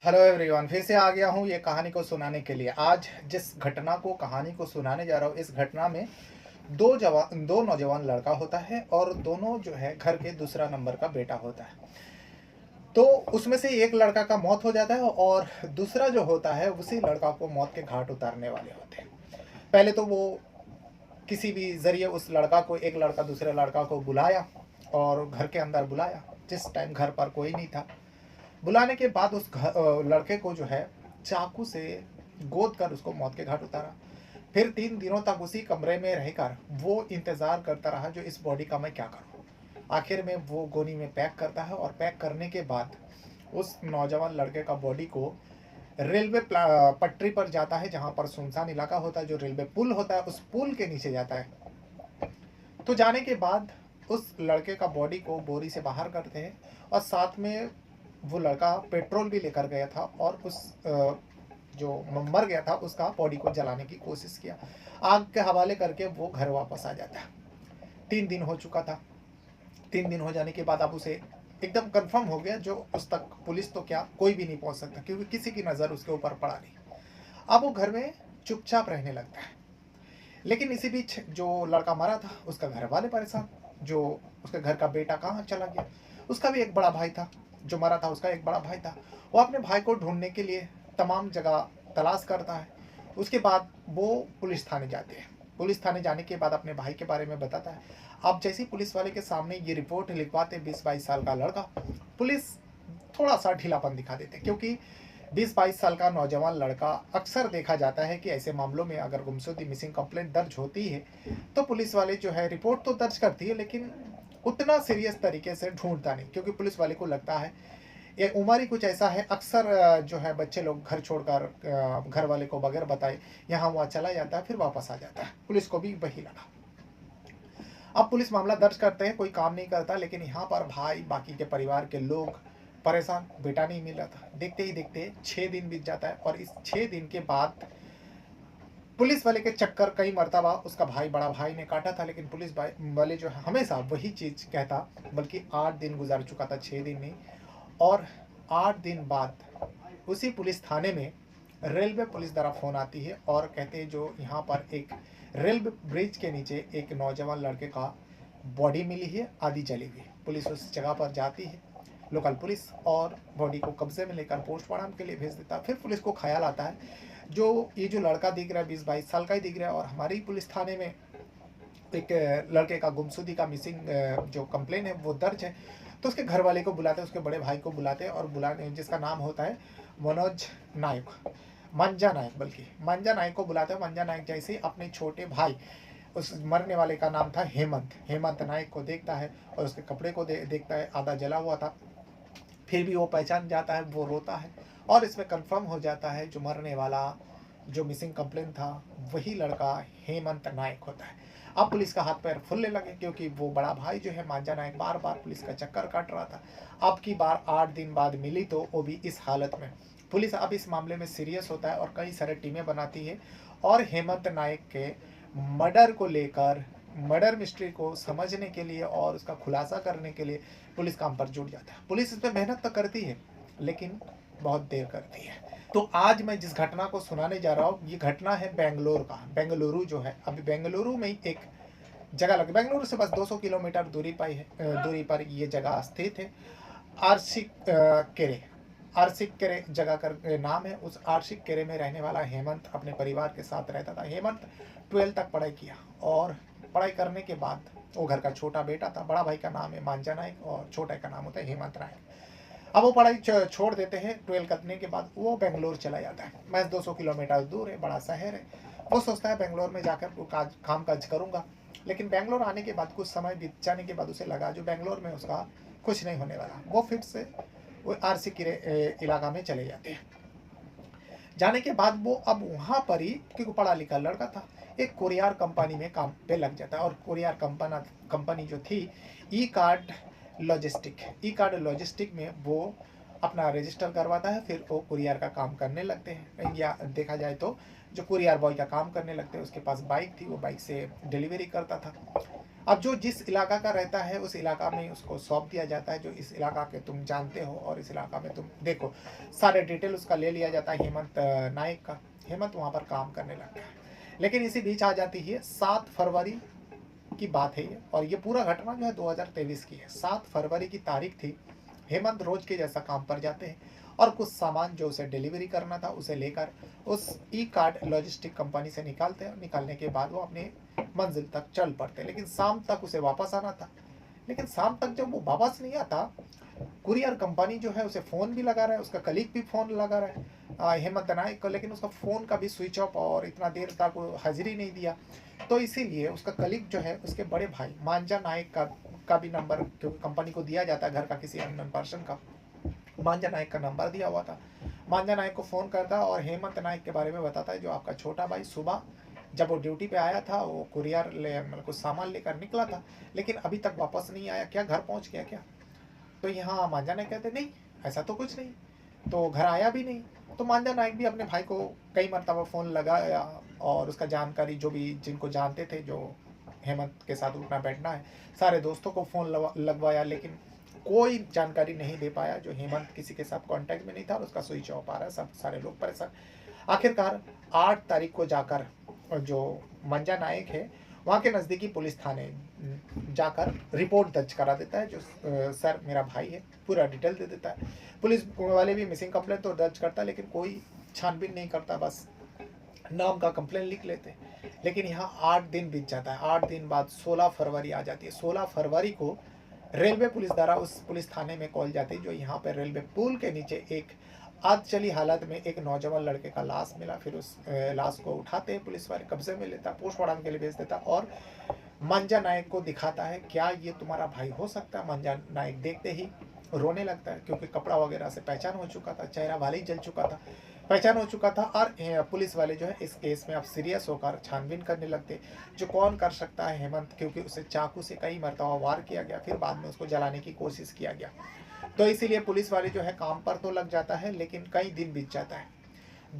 Hello everyone, फिर से आ गया हूँ ये कहानी को सुनाने के लिए। आज जिस घटना को कहानी को सुनाने जा रहा हूँ, इस घटना में दो नौजवान लड़का होता है और दोनों जो है घर के दूसरा नंबर का बेटा होता है। तो उसमें से एक लड़का का मौत हो जाता है और दूसरा जो होता है उसी लड़का को मौत के घाट उतारने वाले होते हैं। पहले तो वो किसी भी जरिए उस लड़का को, एक लड़का दूसरे लड़का को बुलाया और घर के अंदर बुलाया, जिस टाइम घर पर कोई नहीं था। बुलाने के बाद लड़के को जो है चाकू से गोद कर उसको मौत के घाट उतारा। फिर 3 दिनों तक उसी कमरे में रहकर वो इंतज़ार करता रहा जो इस बॉडी का मैं क्या करूं। आखिर में वो गोनी में पैक करता है और पैक करने के बाद उस नौजवान लड़के का बॉडी को रेलवे पटरी पर जाता है, जहां पर सुनसान इलाका होता है, जो रेलवे पुल होता है उस पुल के नीचे जाता है। तो जाने के बाद उस लड़के का बॉडी को बोरी से बाहर करते हैं और साथ में वो लड़का पेट्रोल भी लेकर गया था और उस जो मर गया था उसका बॉडी को जलाने की कोशिश किया। आग के हवाले करके वो घर वापस आ जाता है। 3 दिन हो चुका था। 3 दिन हो जाने के बाद अब उसे एकदम कंफर्म हो गया जो उस तक पुलिस तो क्या कोई भी नहीं पहुंच सकता, क्योंकि किसी की नज़र उसके ऊपर पड़ा नहीं। अब वो घर में चुपचाप रहने लगता है। लेकिन इसी बीच जो लड़का मरा था उसका घर वाले परेशान, जो उसके घर का बेटा कहाँ चला गया। उसका भी एक बड़ा भाई था, जो मरा था उसका एक बड़ा भाई था। वो अपने भाई को ढूंढने के लिए तमाम जगह तलाश करता है। उसके बाद वो पुलिस थाने जाते हैं। पुलिस थाने जाने के बाद अपने भाई के बारे में बताता है। अब जैसे ही पुलिस वाले के सामने ये रिपोर्ट लिखवाते 20-22 साल का लड़का, पुलिस थोड़ा सा ढीलापन दिखा देते, क्योंकि 20-22 साल का नौजवान लड़का अक्सर देखा जाता है कि ऐसे मामलों में अगर गुमशुदगी मिसिंग कंप्लेंट दर्ज होती है तो पुलिस वाले जो है रिपोर्ट तो दर्ज करती है, लेकिन उतना सीरियस तरीके से ढूंढता नहीं, क्योंकि पुलिस वाले को लगता है ये उम्र ही कुछ ऐसा है। अक्सर जो है बच्चे लोग घर छोड़कर घर वाले को बगैर बताए यहाँ वहाँ चला जाता है, फिर वापस आ जाता है। पुलिस को भी वही लगा। अब पुलिस मामला दर्ज करते हैं, कोई काम नहीं करता, लेकिन यहाँ पर भाई बाकी के परिवार के लोग परेशान, बेटा नहीं मिल रहा था। देखते ही देखते 6 दिन बीत जाता है और इस 6 दिन के बाद पुलिस वाले के चक्कर कई मर्तबा उसका भाई, बड़ा भाई ने काटा था, लेकिन पुलिस वाले जो है हमेशा वही चीज़ कहता। बल्कि 8 दिन गुजार चुका था, 6 दिन नहीं। और 8 दिन बाद उसी पुलिस थाने में रेलवे पुलिस द्वारा फ़ोन आती है और कहते हैं जो यहाँ पर एक रेलवे ब्रिज के नीचे एक नौजवान लड़के का बॉडी मिली है, आधी जली हुई। पुलिस उस जगह पर जाती है, लोकल पुलिस, और बॉडी को कब्जे में लेकर पोस्टमार्टम के लिए भेज देता है। फिर पुलिस को ख्याल आता है जो ये जो लड़का दिख रहा है 20-22 साल का ही दिख रहा है, और हमारी पुलिस थाने में एक लड़के का गुमशुदगी का मिसिंग जो कंप्लेन है वो दर्ज है। तो उसके घर वाले को बुलाते हैं, उसके बड़े भाई को बुलाते हैं, और बुलाने जिसका नाम होता है मनोज नायक, मंजा नायक, बल्कि मंजा नायक को बुलाते हैं। मंजा नायक जैसे ही अपने छोटे भाई, उस मरने वाले का नाम था हेमंत नायक को देखता है और उसके कपड़े को देखता है, आधा जला हुआ था। फिर भी वो पहचान जाता है, वो रोता है और इसमें कंफर्म हो जाता है जो मरने वाला, जो मिसिंग कंप्लेन था, वही लड़का हेमंत नायक होता है। अब पुलिस का हाथ पैर फूलने लगे, क्योंकि वो बड़ा भाई जो है मांझा नायक बार बार पुलिस का चक्कर काट रहा था। अब की बार 8 दिन बाद मिली, तो वो भी इस हालत में। पुलिस अब इस मामले में सीरियस होता है और कई सारे टीमें बनाती है और हेमंत नायक के मर्डर को लेकर, मर्डर मिस्ट्री को समझने के लिए और उसका खुलासा करने के लिए पुलिस काम पर जुट जाता है। पुलिस इस पर मेहनत तो करती है, लेकिन बहुत देर करती है। तो आज मैं जिस घटना को सुनाने जा रहा हूँ, ये घटना है बेंगलोर का। बेंगलुरु जो है, अभी बेंगलुरु में ही एक जगह लगे, बेंगलुरु से बस 200 किलोमीटर दूरी पर ये जगह स्थित है। आरसिक केरे, आरसिक केरे जगह का नाम है। उस आरसिक केरे में रहने वाला हेमंत अपने परिवार के साथ रहता था। हेमंत 12 तक पढ़ाई किया और पढ़ाई करने के बाद वो घर का छोटा बेटा था। बड़ा भाई का नाम है मांझा नायक और छोटा का नाम होता है हेमंत नायक। अब वो पढ़ाई छोड़ देते हैं। 12 करने के बाद वो बेंगलोर चला जाता है। महज 200 किलोमीटर दूर है, बड़ा शहर है। वो सोचता है बेंगलोर में जाकर काम काज करूँगा, लेकिन बेंगलोर आने के बाद कुछ समय बीत जाने के बाद उसे लगा जो बेंगलोर में उसका कुछ नहीं होने वाला। वो फिर से वो आरसी इलाका में चले जाते हैं। जाने के बाद वो अब वहाँ पर ही, क्योंकि पढ़ा लिखा लड़का था, एक कुरियर कंपनी में काम पे लग जाता है। और कुरियर कंपनी जो थी ई कार्ड लॉजिस्टिक में वो अपना रजिस्टर करवाता है। फिर वो कुरियर का काम करने लगते हैं, या देखा जाए तो जो कुरियर बॉय का काम करने लगते हैं, उसके पास बाइक थी, वो बाइक से डिलीवरी करता था। अब जो जिस इलाका का रहता है उस इलाका में उसको सौंप दिया जाता है, जो इस इलाका के तुम जानते हो और इस इलाका में तुम देखो, सारे डिटेल उसका ले लिया जाता है हेमंत नायक का। हेमंत वहाँ पर काम करने लगता है। लेकिन इसी बीच आ जाती है 7 फरवरी की बात है ये, और ये पूरा घटना जो है 2023 की है। 7 फरवरी की तारीख थी। हेमंत रोज के जैसा काम पर जाते हैं और कुछ सामान जो उसे डिलीवरी करना था उसे लेकर उस ई कार्ड लॉजिस्टिक कंपनी से निकालते हैं। निकालने के बाद वो अपने मंजिल तक चल पड़ते हैं, लेकिन शाम तक उसे वापस आना था। लेकिन शाम तक जब वो वापस नहीं आता, कुरियर कंपनी जो है उसे फ़ोन भी लगा रहा है, उसका कलीग भी फ़ोन लगा रहा है हेमंत नायक को, लेकिन उसका फ़ोन का भी स्विच ऑफ और इतना देर तक वो हाजिरी नहीं दिया। तो इसीलिए उसका कलीग जो है उसके बड़े भाई मांझा नायक का भी नंबर, क्योंकि कंपनी को दिया जाता है घर का किसी अननोन पर्सन का, मांझा नायक का नंबर दिया हुआ था। मांझा नायक को फ़ोन करता और हेमंत नायक के बारे में बताता है, जो आपका छोटा भाई सुबह जब वो ड्यूटी पे आया था वो कुरियर ले मतलब कुछ सामान लेकर निकला था, लेकिन अभी तक वापस नहीं आया, क्या घर पहुंच गया क्या? तो यहाँ मांझा नायक कहते नहीं, ऐसा तो कुछ नहीं, तो घर आया भी नहीं। तो मांझा नायक भी अपने भाई को कई मरतबा फ़ोन लगाया और उसका जानकारी जो भी जिनको जानते थे, जो हेमंत के साथ उठना बैठना है, सारे दोस्तों को फ़ोन लगवाया, लेकिन कोई जानकारी नहीं दे पाया। जो हेमंत किसी के साथ कांटेक्ट में नहीं था और उसका स्विच ऑफ आ रहा है, सब सारे लोग परेशान। आखिरकार 8 तारीख को जाकर जो मंजा नायक है वहाँ के नज़दीकी पुलिस थाने जाकर रिपोर्ट दर्ज करा देता है, जो सर मेरा भाई है, पूरा डिटेल दे देता है। पुलिस वाले भी मिसिंग कंप्लेंट तो दर्ज करता है, लेकिन कोई छानबीन नहीं करता, बस नाम का कंप्लेंट लिख लेते। लेकिन यहाँ 8 दिन बीत जाता है। 8 दिन बाद 16 फरवरी आ जाती है। 16 फरवरी को रेलवे पुलिस द्वारा उस पुलिस थाने में कॉल जाती है, जो यहाँ पर रेलवे पुल के नीचे एक आधचली हालत में एक नौजवान लड़के का लाश मिला। फिर उस लाश को उठाते हैं पुलिस वाले, कब्जे में लेता, पोस्टमार्टम के लिए भेज देता और मंजा नायक को दिखाता है, क्या ये तुम्हारा भाई हो सकता है? मंजा नायक देखते ही रोने लगता है, क्योंकि कपड़ा वगैरह से पहचान हो चुका था, चेहरा वाले ही जल चुका था, पहचान हो चुका था। और पुलिस वाले जो है इस केस में अब सीरियस होकर छानबीन करने लगते, जो कौन कर सकता है हेमंत, क्योंकि उसे चाकू से कई मरतबा वार किया गया, फिर बाद में उसको जलाने की कोशिश किया गया। तो इसीलिए पुलिस वाले जो है काम पर तो लग जाता है, लेकिन कई दिन बीत जाता है।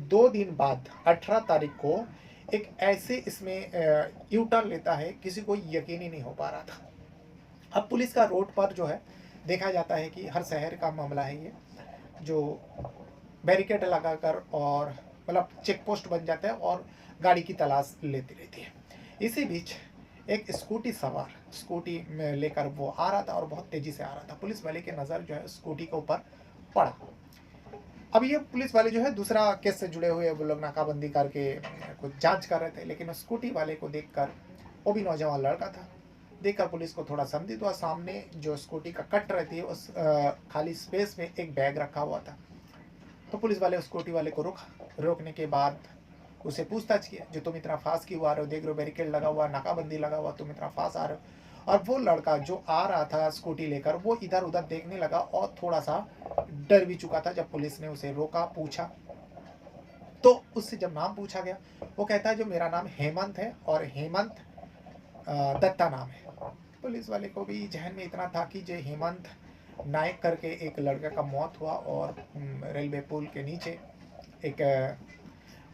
2 दिन बाद 18 तारीख को एक ऐसे इसमें यू टर्न लेता है, किसी को यकीन ही नहीं हो पा रहा था। अब पुलिस का रोड पर जो है देखा जाता है कि हर शहर का मामला है ये, जो बैरिकेड लगाकर और मतलब चेक पोस्ट बन जाता है और गाड़ी की तलाश लेती रहती है। इसी बीच एक स्कूटी सवार स्कूटी में लेकर वो आ रहा था और बहुत तेज़ी से आ रहा था। पुलिस वाले की नज़र जो है स्कूटी के ऊपर पड़ा। अब ये पुलिस वाले जो है दूसरा केस से जुड़े हुए वो लोग नाकाबंदी करके कुछ जांच कर रहे थे, लेकिन स्कूटी वाले को देखकर, वो भी नौजवान लड़का था, देखकर पुलिस को थोड़ा संदिग्ध हुआ। सामने जो स्कूटी का कट रहती है उस खाली स्पेस में एक बैग रखा हुआ था। तो पुलिस वाले स्कूटी वाले को रोका। रोकने के बाद उसे पूछताछ किया, जो तुम इतना फास्ट क्यों आ रहे हो, देख रहे हो बैरिकेड लगा हुआ, नाकाबंदी लगा हुआ, तुम इतना फास्ट आ रहे हो? और वो लड़का जो आ रहा था स्कूटी लेकर, वो इधर उधर देखने लगा और थोड़ा सा डर भी चुका था। जब पुलिस ने उसे रोका, पूछा, तो उससे जब नाम पूछा गया, वो कहता है जो मेरा नाम हेमंत है और हेमंत दत्ता नाम है। पुलिस वाले को भी जहन में इतना था कि जो हेमंत नायक करके एक लड़के का मौत हुआ और रेलवे पुल के नीचे एक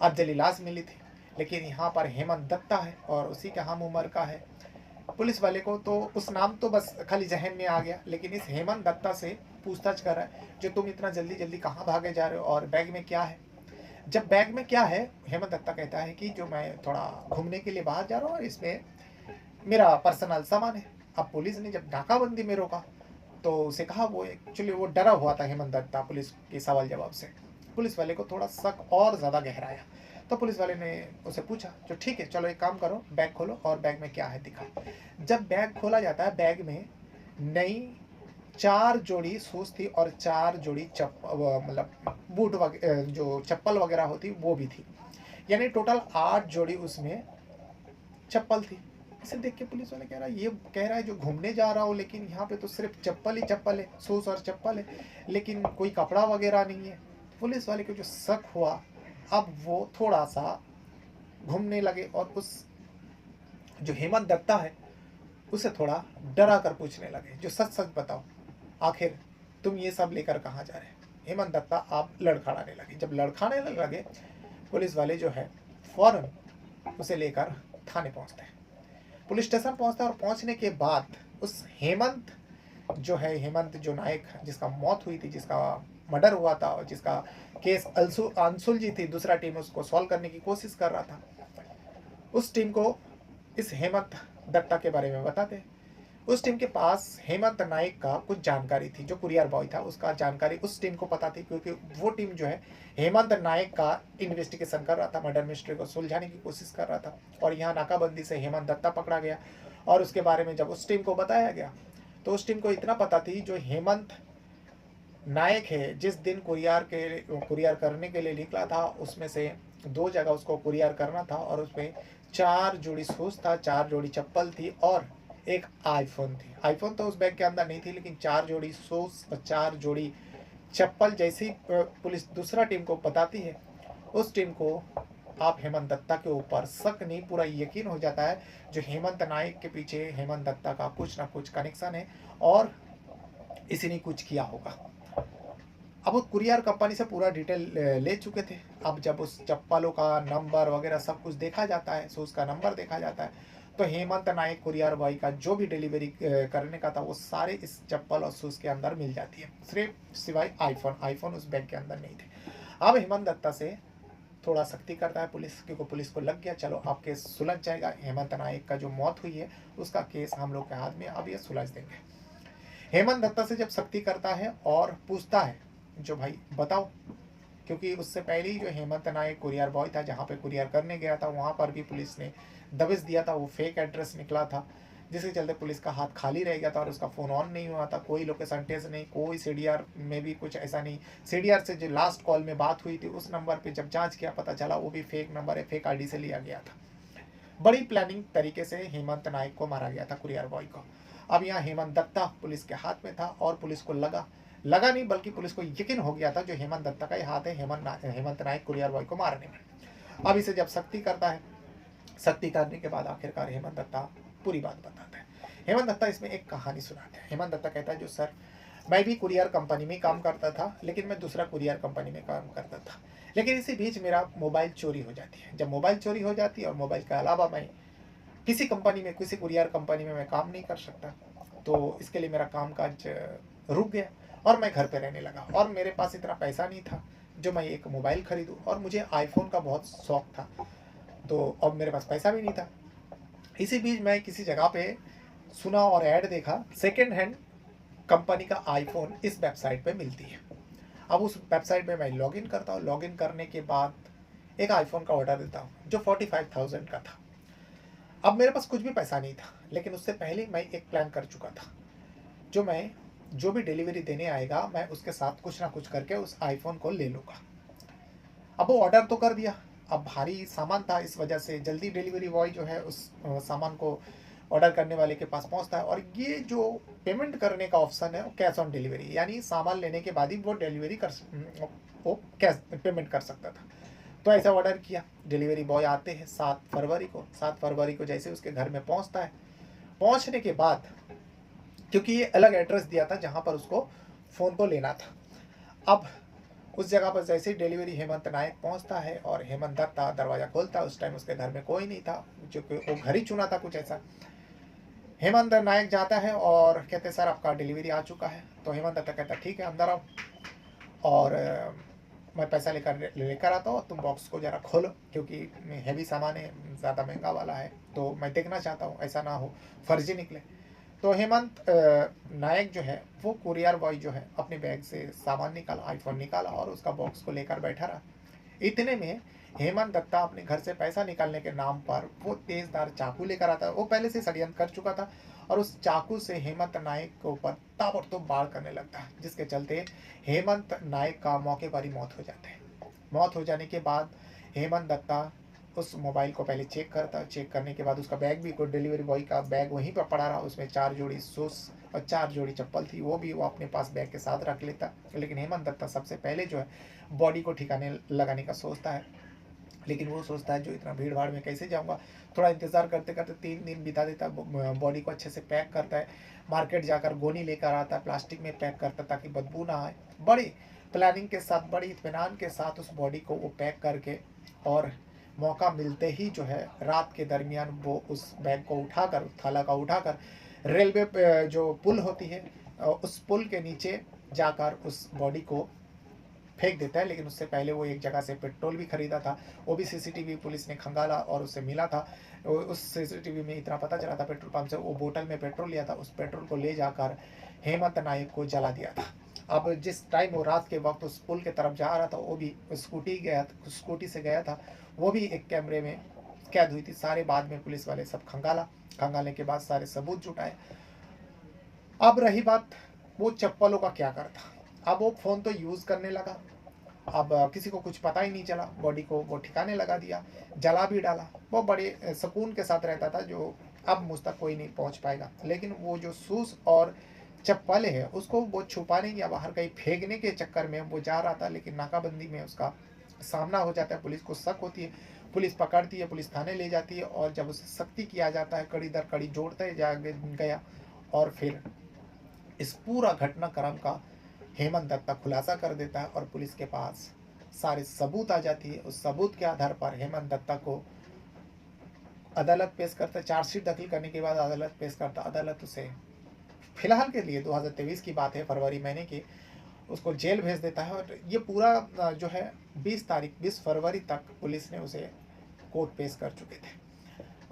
अर्जली लाश मिली थी, लेकिन यहाँ पर हेमंत दत्ता है और उसी का हम उम्र का है। पुलिस वाले को तो उस नाम तो बस खाली जहन में आ गया, लेकिन इस हेमंत दत्ता से पूछताछ कर रहा है, जो तुम इतना जल्दी जल्दी कहाँ भागे जा रहे हो और बैग में क्या है? जब बैग में क्या है, हेमंत दत्ता कहता है कि जो मैं थोड़ा घूमने के लिए बाहर जा रहा हूँ और इसमें मेरा पर्सनल सामान है। अब पुलिस ने जब नाकाबंदी में रोका तो उसे कहा, वो एक्चुअली वो डरा हुआ था हेमंत दत्ता पुलिस के सवाल जवाब से। पुलिस वाले को थोड़ा शक और ज़्यादा गहराया, तो पुलिस वाले ने उसे पूछा, जो ठीक है चलो एक काम करो, बैग खोलो और बैग में क्या है दिखाओ। जब बैग खोला जाता है, बैग में नई 4 जोड़ी शूज़ थी और 4 जोड़ी मतलब बूट जो चप्पल वगैरह होती वो भी थी, यानी टोटल 8 जोड़ी उसमें चप्पल थी। इसे देख के पुलिस वाले ये कह रहा है जो घूमने जा रहा हो, लेकिन यहाँ पे तो सिर्फ चप्पल ही चप्पल है, शूज़ और चप्पल है, लेकिन कोई कपड़ा वगैरह नहीं है। पुलिस वाले को जो शक हुआ, अब वो थोड़ा सा घूमने लगे और उस जो हेमंत दत्ता है उसे थोड़ा डरा कर पूछने लगे, जो सच सच बताओ, आखिर तुम ये सब लेकर कहाँ जा रहे हैं? हेमंत दत्ता आप लड़खड़ाने लगे। जब लड़खाने लगे, पुलिस वाले जो है फौरन उसे लेकर थाने पहुँचते हैं। पुलिस स्टेशन पहुंचता है और पहुंचने के बाद उस हेमंत जो है, हेमंत जो नायक जिसका मौत हुई थी, जिसका मर्डर हुआ था और जिसका केस अनसुलझी थी, दूसरा टीम उसको सॉल्व करने की कोशिश कर रहा था, उस टीम को इस हेमंत दत्ता के बारे में बताते। उस टीम के पास हेमंत नायक का कुछ जानकारी थी, जो कुरियर बॉय था उसका जानकारी उस टीम को पता थी, क्योंकि वो टीम जो है हेमंत नायक का इन्वेस्टिगेशन कर रहा था, मर्डर मिस्ट्री को सुलझाने की कोशिश कर रहा था। और यहाँ नाकाबंदी से हेमंत दत्ता पकड़ा गया और उसके बारे में जब उस टीम को बताया गया तो उस टीम को इतना पता थी, जो हेमंत नायक है जिस दिन कुरियर करने के लिए निकला था, उसमें से 2 जगह उसको कुरियर करना था और उसमें 4 जोड़ी शूज था, 4 जोड़ी चप्पल थी और एक आईफोन थी। आईफोन तो उस बैग के अंदर नहीं थी, लेकिन 4 जोड़ी शूज और 4 जोड़ी चप्पल जैसी पुलिस दूसरा टीम को बताती है, उस टीम को आप हेमंत दत्ता के ऊपर शक नहीं, पूरा यकीन हो जाता है जो हेमंत नायक के पीछे हेमंत दत्ता का कुछ ना कुछ कनेक्शन है और इसी ने कुछ किया होगा। अब वो कुरियर कंपनी से पूरा डिटेल ले चुके थे। अब जब उस चप्पलों का नंबर वगैरह सब कुछ देखा जाता है, शूज़ का नंबर देखा जाता है, तो हेमंत नायक कुरियर बॉय का जो भी डिलीवरी करने का था वो सारे इस चप्पल और शूज़ के अंदर मिल जाती है, सिर्फ सिवाय आईफोन उस बैग के अंदर नहीं थे। अब हेमंत दत्ता से थोड़ा सख्ती करता है पुलिस, क्योंकि पुलिस को लग गया चलो अब केस सुलझ जाएगा, हेमंत नायक का जो मौत हुई है उसका केस हम लोग के हाथ में, अब ये सुलझ देंगे। हेमंत दत्ता से जब सख्ती करता है और पूछता है जो भाई बताओ, क्योंकि उससे पहले ही जो हेमंत नायक कुरियर बॉय था, जहाँ पे कुरियर करने गया था वहाँ पर भी पुलिस ने दबिश दिया था, वो फेक एड्रेस निकला था, जिसके चलते पुलिस का हाथ खाली रह गया था और उसका फ़ोन ऑन नहीं हुआ था, कोई लोकेशन टेस्ट नहीं, कोई सीडीआर में भी कुछ ऐसा नहीं। सीडीआर से जो लास्ट कॉल में बात हुई थी उस नंबर पे जब जांच किया पता चला वो भी फेक नंबर है, फेक आईडी से लिया गया था। बड़ी प्लानिंग तरीके से हेमंत नायक को मारा गया था, कुरियर बॉय को। अब यहाँ हेमंत दत्ता पुलिस के हाथ में था और पुलिस को लगा नहीं बल्कि पुलिस को यकीन हो गया था जो हेमंत दत्ता का ही हाथ है हेमंत नायक कुरियर बॉय को मारने में। अब इसे जब सख्ती करता है, सख्ती करने के बाद आखिरकार हेमंत दत्ता पूरी बात बताता है। हेमंत दत्ता इसमें एक कहानी सुनाते हैं। हेमंत दत्ता कहता है जो सर मैं भी कुरियर कंपनी में काम करता था, लेकिन मैं दूसरा कुरियर कंपनी में काम करता था, लेकिन इसी बीच मेरा मोबाइल चोरी हो जाती है। जब मोबाइल चोरी हो जाती है और मोबाइल के अलावा मैं किसी कंपनी में, किसी कुरियर कंपनी में मैं काम नहीं कर सकता, तो इसके लिए मेरा कामकाज रुक गया और मैं घर पे रहने लगा और मेरे पास इतना पैसा नहीं था जो मैं एक मोबाइल खरीदूं और मुझे आईफोन का बहुत शौक था, तो अब मेरे पास पैसा भी नहीं था। इसी बीच मैं किसी जगह पे सुना और ऐड देखा, सेकेंड हैंड कंपनी का आईफोन इस वेबसाइट पे मिलती है। अब उस वेबसाइट पे मैं लॉगिन करता हूँ, लॉगिन करने के बाद एक आईफोन का ऑर्डर देता हूँ जो 45,000 का था। अब मेरे पास कुछ भी पैसा नहीं था, लेकिन उससे पहले मैं एक प्लान कर चुका था, जो भी डिलीवरी देने आएगा मैं उसके साथ कुछ ना कुछ करके उस आईफोन को ले लूँगा। अब वो ऑर्डर तो कर दिया, अब भारी सामान था, इस वजह से जल्दी डिलीवरी बॉय जो है उस सामान को ऑर्डर करने वाले के पास पहुंचता है और ये जो पेमेंट करने का ऑप्शन है वो कैश ऑन डिलीवरी, यानी सामान लेने के बाद ही वो कैश पेमेंट कर सकता था। तो ऐसा ऑर्डर किया, डिलीवरी बॉय आते हैं 7 फरवरी को जैसे उसके घर में पहुंचता है। पहुंचने के बाद क्योंकि ये अलग एड्रेस दिया था जहां पर उसको फ़ोन को लेना था, अब उस जगह पर जैसे ही डिलीवरी हेमंत नायक पहुंचता है और हेमंत दत्ता दरवाज़ा खोलता है, उस टाइम उसके घर में कोई नहीं था, क्योंकि वो घर ही चुना था कुछ ऐसा। हेमंत नायक जाता है और कहते सर आपका डिलीवरी आ चुका है। तो हेमंत दत्ता कहता ठीक है अंदर आओ और मैं पैसा लेकर आता हूँ, तुम बॉक्स को ज़रा खोलो क्योंकि हैवी सामान है, ज़्यादा महंगा वाला है, तो मैं देखना चाहता हूँ ऐसा ना हो फर्जी निकले। तो हेमंत नायक जो है वो कुरियर बॉय जो है अपने बैग से सामान निकाला, आईफोन निकाला और उसका बॉक्स को लेकर बैठा रहा। इतने में हेमंत दत्ता अपने घर से पैसा निकालने के नाम पर वो तेजदार चाकू लेकर आता है। वो पहले से षड्यंत्र कर चुका था और उस चाकू से हेमंत नायक के ऊपर ताबड़तोड़ वार करने लगता है, जिसके चलते हेमंत नायक का मौके पर ही मौत हो जाता है। मौत हो जाने के बाद हेमंत दत्ता उस मोबाइल को पहले चेक करता है, चेक करने के बाद उसका बैग भी, कोई डिलीवरी बॉय का बैग वहीं पर पड़ा रहा, उसमें 4 जोड़ी शूज और 4 जोड़ी चप्पल थी, वो भी वो अपने पास बैग के साथ रख लेता। लेकिन हेमंत दत्ता सबसे पहले जो है बॉडी को ठिकाने लगाने का सोचता है, लेकिन वो सोचता है जो इतना भीड़ भाड़ में कैसे जाऊंगा। थोड़ा इंतज़ार करते करते 3 दिन बिता देता, बॉडी को अच्छे से पैक करता है, मार्केट जाकर गोनी लेकर आता है, प्लास्टिक में पैक करता ताकि बदबू ना आए। बड़ी प्लानिंग के साथ, बड़ी इत्मीनान के साथ उस बॉडी को वो पैक करके और मौका मिलते ही जो है रात के दरमियान वो उस बैग को उठाकर, थैला का उठाकर रेलवे पे जो पुल होती है उस पुल के नीचे जाकर उस बॉडी को फेंक देता है। लेकिन उससे पहले वो एक जगह से पेट्रोल भी खरीदा था, वो भी सीसीटीवी पुलिस ने खंगाला और उससे मिला था। उस सीसीटीवी में इतना पता चला था पेट्रोल पंप से वो बोतल में पेट्रोल लिया था, उस पेट्रोल को ले जाकर हेमंत नायक को जला दिया था। अब जिस टाइम वो रात के वक्त उस पुल के तरफ जा रहा था वो भी स्कूटी से गया था, वो भी एक कैमरे में कैद हुई थी। सारे बाद में पुलिस वाले सब खंगालने के बाद सारे सबूत जुटाए। अब रही बात वो चप्पलों का क्या करता। अब वो फ़ोन तो यूज़ करने लगा, अब किसी को कुछ पता ही नहीं चला, बॉडी को वो ठिकाने लगा दिया, जला भी डाला। वो बड़े सुकून के साथ रहता था, जो अब मुझ तक कोई नहीं पहुंच पाएगा। लेकिन वो जो शूज़ और चप्पलें हैं उसको वो छुपाने या बाहर कहीं फेंकने के चक्कर में वो जा रहा था, लेकिन नाकाबंदी में उसका सामना हो जाता है। पुलिस को शक होती है, पुलिस पकड़ती है, पुलिस थाने ले जाती है और जब उसे सख्ती किया जाता है, कड़ी दर कड़ी जोड़ते जा गया और फिर इस पूरा घटनाक्रम का हेमंत दत्ता खुलासा कर देता है और पुलिस के पास सारे सबूत आ जाती है। उस सबूत के आधार पर हेमंत दत्ता को अदालत पेश करता है। चार्जशीट दाखिल करने के बाद अदालत पेश करता, अदालत उसे फिलहाल के लिए 2023 की बात है, फरवरी महीने की, उसको जेल भेज देता है। और ये पूरा जो है 20 फरवरी तक पुलिस ने उसे कोर्ट पेश कर चुके थे।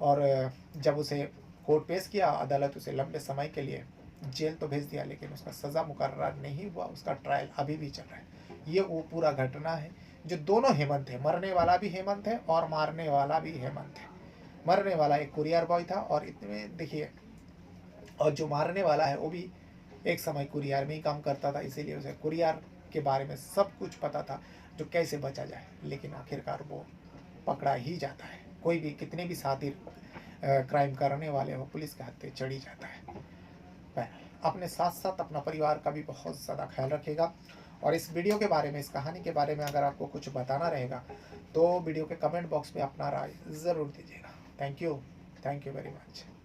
और जब उसे कोर्ट पेश किया, अदालत उसे लंबे समय के लिए जेल तो भेज दिया, लेकिन उसका सज़ा मुकर्रर नहीं हुआ, उसका ट्रायल अभी भी चल रहा है। ये वो पूरा घटना है जो दोनों हेमंत है, मरने वाला भी हेमंत है और मारने वाला भी हेमंत है। मरने वाला एक कुरियर बॉय था और इतने देखिए, और जो मारने वाला है वो भी एक समय कुरियर में ही काम करता था, इसीलिए उसे कुरियर के बारे में सब कुछ पता था, जो कैसे बचा जाए। लेकिन आखिरकार वो पकड़ा ही जाता है। कोई भी कितने भी शातिर क्राइम करने वाले हो, पुलिस के हाथ पे चढ़ ही जाता है। अपने साथ साथ अपना परिवार का भी बहुत ज़्यादा ख्याल रखिएगा। और इस वीडियो के बारे में, इस कहानी के बारे में अगर आपको कुछ बताना रहेगा तो वीडियो के कमेंट बॉक्स में अपना राय ज़रूर दीजिएगा। Thank you very much.